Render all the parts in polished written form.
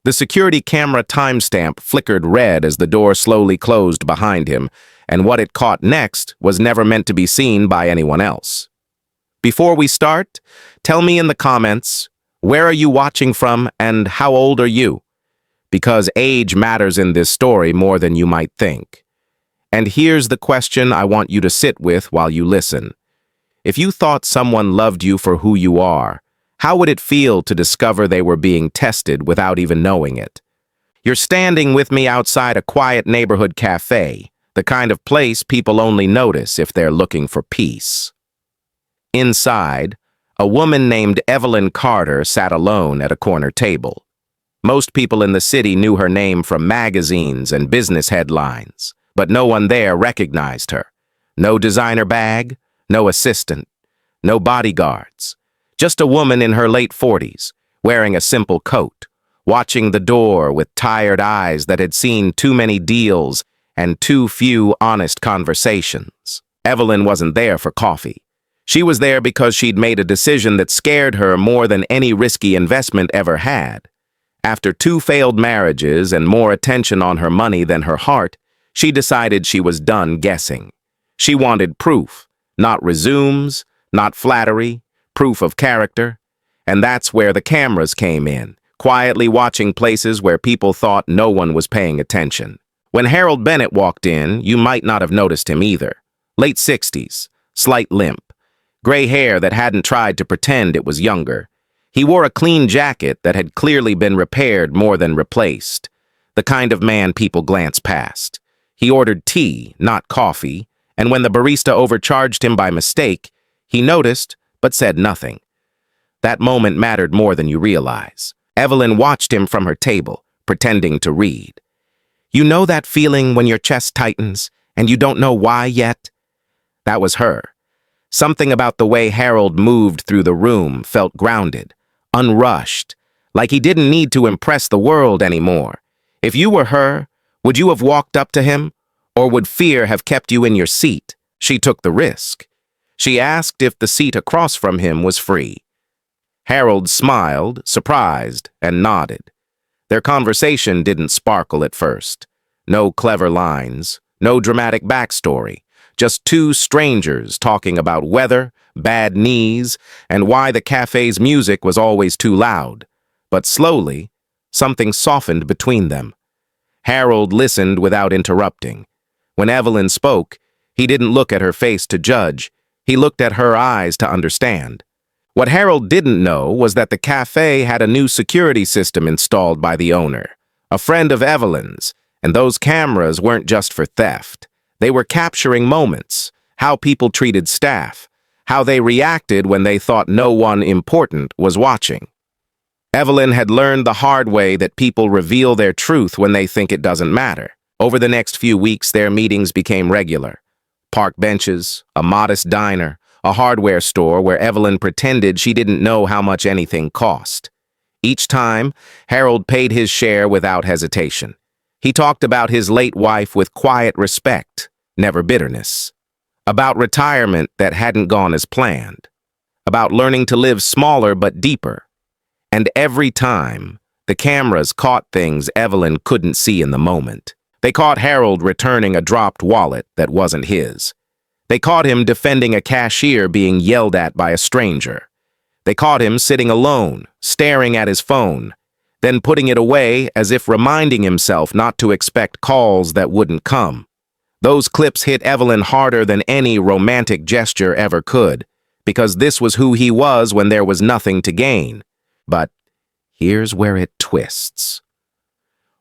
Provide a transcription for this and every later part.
The security camera timestamp flickered red as the door slowly closed behind him, and what it caught next was never meant to be seen by anyone else. Before we start, tell me in the comments, where are you watching from and how old are you? Because age matters in this story more than you might think. And here's the question I want you to sit with while you listen. If you thought someone loved you for who you are, how would it feel to discover they were being tested without even knowing it? You're standing with me outside a quiet neighborhood cafe, the kind of place people only notice if they're looking for peace. Inside, a woman named Evelyn Carter sat alone at a corner table. Most people in the city knew her name from magazines and business headlines, but no one there recognized her. No designer bag, no assistant, no bodyguards. Just a woman in her late 40s, wearing a simple coat, watching the door with tired eyes that had seen too many deals and too few honest conversations. Evelyn wasn't there for coffee. She was there because she'd made a decision that scared her more than any risky investment ever had. After 2 failed marriages and more attention on her money than her heart, she decided she was done guessing. She wanted proof, not resumes, not flattery, proof of character. And that's where the cameras came in, quietly watching places where people thought no one was paying attention. When Harold Bennett walked in, you might not have noticed him either. Late 60s, slight limp, gray hair that hadn't tried to pretend it was younger. He wore a clean jacket that had clearly been repaired more than replaced, the kind of man people glance past. He ordered tea, not coffee, and when the barista overcharged him by mistake, he noticed but said nothing. That moment mattered more than you realize. Evelyn watched him from her table, pretending to read. You know that feeling when your chest tightens and you don't know why yet? That was her. Something about the way Harold moved through the room felt grounded, unrushed, like he didn't need to impress the world anymore. If you were her, would you have walked up to him? Or would fear have kept you in your seat? She took the risk. She asked if the seat across from him was free. Harold smiled, surprised, and nodded. Their conversation didn't sparkle at first. No clever lines, no dramatic backstory. Just 2 strangers talking about weather, bad knees, and why the cafe's music was always too loud. But slowly, something softened between them. Harold listened without interrupting. When Evelyn spoke, he didn't look at her face to judge. He looked at her eyes to understand. What Harold didn't know was that the cafe had a new security system installed by the owner, a friend of Evelyn's, and those cameras weren't just for theft. They were capturing moments, how people treated staff, how they reacted when they thought no one important was watching. Evelyn had learned the hard way that people reveal their truth when they think it doesn't matter. Over the next few weeks, their meetings became regular. Park benches, a modest diner, a hardware store where Evelyn pretended she didn't know how much anything cost. Each time, Harold paid his share without hesitation. He talked about his late wife with quiet respect, never bitterness. About retirement that hadn't gone as planned. About learning to live smaller but deeper. And every time, the cameras caught things Evelyn couldn't see in the moment. They caught Harold returning a dropped wallet that wasn't his. They caught him defending a cashier being yelled at by a stranger. They caught him sitting alone, staring at his phone, then putting it away as if reminding himself not to expect calls that wouldn't come. Those clips hit Evelyn harder than any romantic gesture ever could, because this was who he was when there was nothing to gain. But here's where it twists.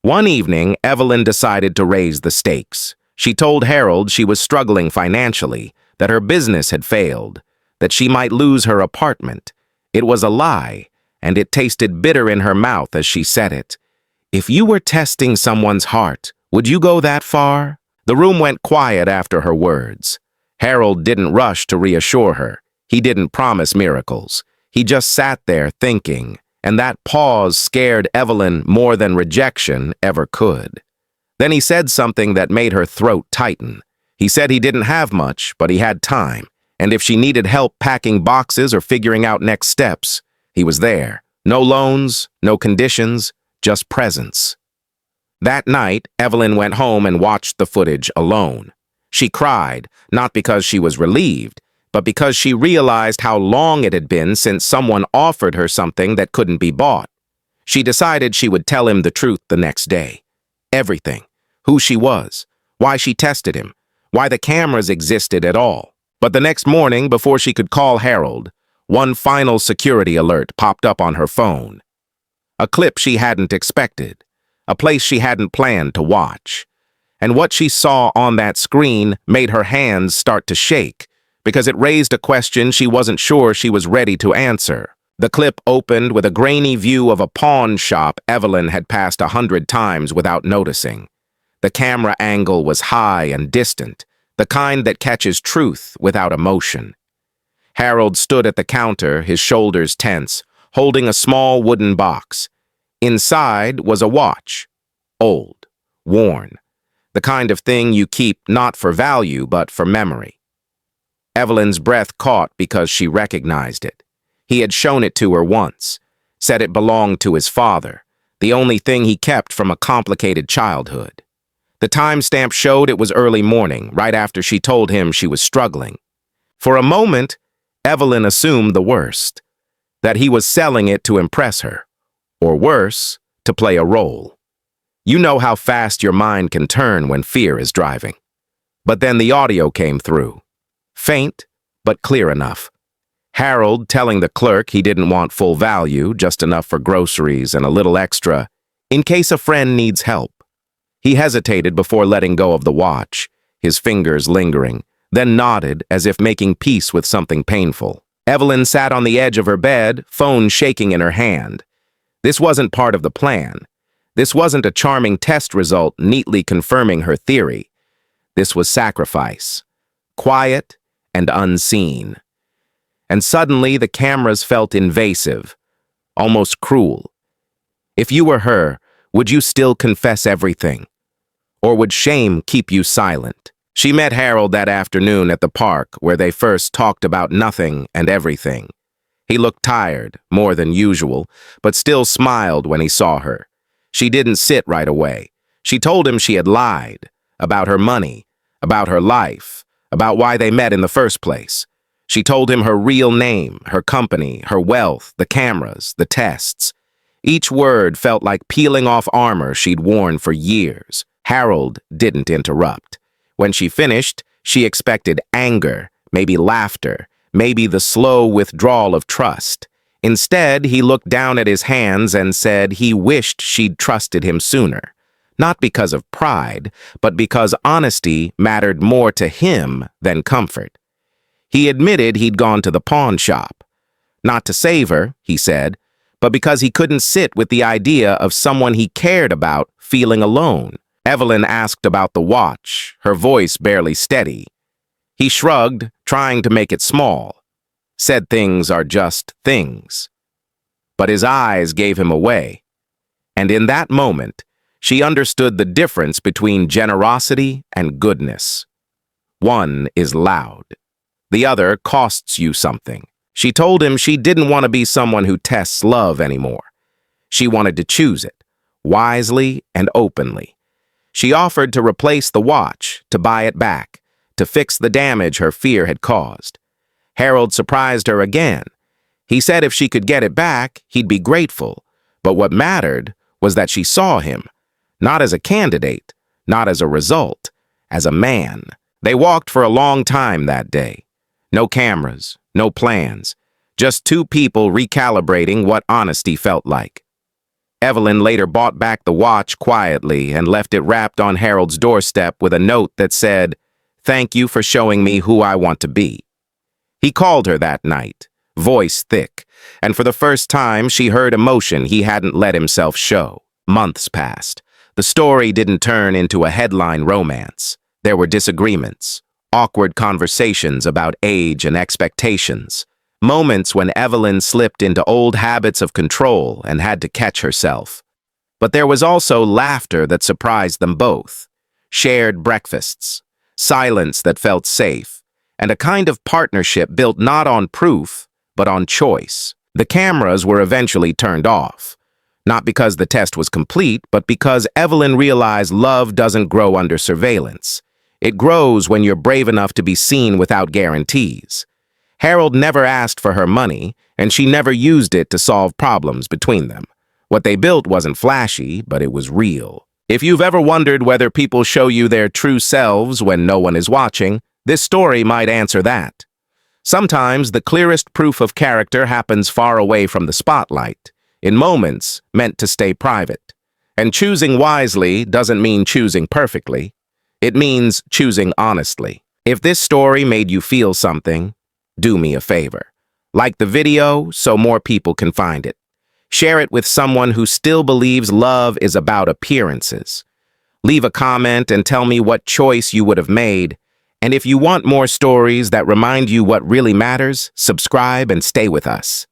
One evening, Evelyn decided to raise the stakes. She told Harold she was struggling financially, that her business had failed, that she might lose her apartment. It was a lie, and it tasted bitter in her mouth as she said it. If you were testing someone's heart, would you go that far? The room went quiet after her words. Harold didn't rush to reassure her. He didn't promise miracles. He just sat there thinking, and that pause scared Evelyn more than rejection ever could. Then he said something that made her throat tighten. He said he didn't have much, but he had time, and if she needed help packing boxes or figuring out next steps, he was there. No loans, no conditions, just presence. That night, Evelyn went home and watched the footage alone. She cried, not because she was relieved, but because she realized how long it had been since someone offered her something that couldn't be bought. She decided she would tell him the truth the next day. Everything. Who she was, why she tested him, why the cameras existed at all. But the next morning, before she could call Harold, one final security alert popped up on her phone. A clip she hadn't expected, a place she hadn't planned to watch. And what she saw on that screen made her hands start to shake, because it raised a question she wasn't sure she was ready to answer. The clip opened with a grainy view of a pawn shop Evelyn had passed 100 times without noticing. The camera angle was high and distant, the kind that catches truth without emotion. Harold stood at the counter, his shoulders tense, holding a small wooden box. Inside was a watch. Old, worn. The kind of thing you keep not for value but for memory. Evelyn's breath caught because she recognized it. He had shown it to her once, said it belonged to his father, the only thing he kept from a complicated childhood. The timestamp showed it was early morning, right after she told him she was struggling. For a moment, Evelyn assumed the worst, that he was selling it to impress her, or worse, to play a role. You know how fast your mind can turn when fear is driving. But then the audio came through. Faint, but clear enough. Harold telling the clerk he didn't want full value, just enough for groceries and a little extra, in case a friend needs help. He hesitated before letting go of the watch, his fingers lingering, then nodded as if making peace with something painful. Evelyn sat on the edge of her bed, phone shaking in her hand. This wasn't part of the plan. This wasn't a charming test result neatly confirming her theory. This was sacrifice, quiet and unseen. And suddenly the cameras felt invasive, almost cruel. If you were her, would you still confess everything? Or would shame keep you silent? She met Harold that afternoon at the park where they first talked about nothing and everything. He looked tired, more than usual, but still smiled when he saw her. She didn't sit right away. She told him she had lied, about her money, about her life, about why they met in the first place. She told him her real name, her company, her wealth, the cameras, the tests. Each word felt like peeling off armor she'd worn for years. Harold didn't interrupt. When she finished, she expected anger, maybe laughter, maybe the slow withdrawal of trust. Instead, he looked down at his hands and said he wished she'd trusted him sooner. Not because of pride, but because honesty mattered more to him than comfort. He admitted he'd gone to the pawn shop. Not to save her, he said, but because he couldn't sit with the idea of someone he cared about feeling alone. Evelyn asked about the watch, her voice barely steady. He shrugged, trying to make it small. Said things are just things. But his eyes gave him away. And in that moment, she understood the difference between generosity and goodness. One is loud. The other costs you something. She told him she didn't want to be someone who tests love anymore. She wanted to choose it, wisely and openly. She offered to replace the watch, to buy it back, to fix the damage her fear had caused. Harold surprised her again. He said if she could get it back, he'd be grateful. But what mattered was that she saw him, not as a candidate, not as a result, as a man. They walked for a long time that day. No cameras, no plans, just two people recalibrating what honesty felt like. Evelyn later bought back the watch quietly and left it wrapped on Harold's doorstep with a note that said, "Thank you for showing me who I want to be." He called her that night, voice thick, and for the first time she heard emotion he hadn't let himself show. Months passed. The story didn't turn into a headline romance. There were disagreements, awkward conversations about age and expectations, moments when Evelyn slipped into old habits of control and had to catch herself. But there was also laughter that surprised them both, shared breakfasts, silence that felt safe, and a kind of partnership built not on proof, but on choice. The cameras were eventually turned off. Not because the test was complete, but because Evelyn realized love doesn't grow under surveillance. It grows when you're brave enough to be seen without guarantees. Harold never asked for her money, and she never used it to solve problems between them. What they built wasn't flashy, but it was real. If you've ever wondered whether people show you their true selves when no one is watching, this story might answer that. Sometimes the clearest proof of character happens far away from the spotlight, in moments meant to stay private. And choosing wisely doesn't mean choosing perfectly. It means choosing honestly. If this story made you feel something, do me a favor. Like the video so more people can find it. Share it with someone who still believes love is about appearances. Leave a comment and tell me what choice you would have made. And if you want more stories that remind you what really matters, subscribe and stay with us.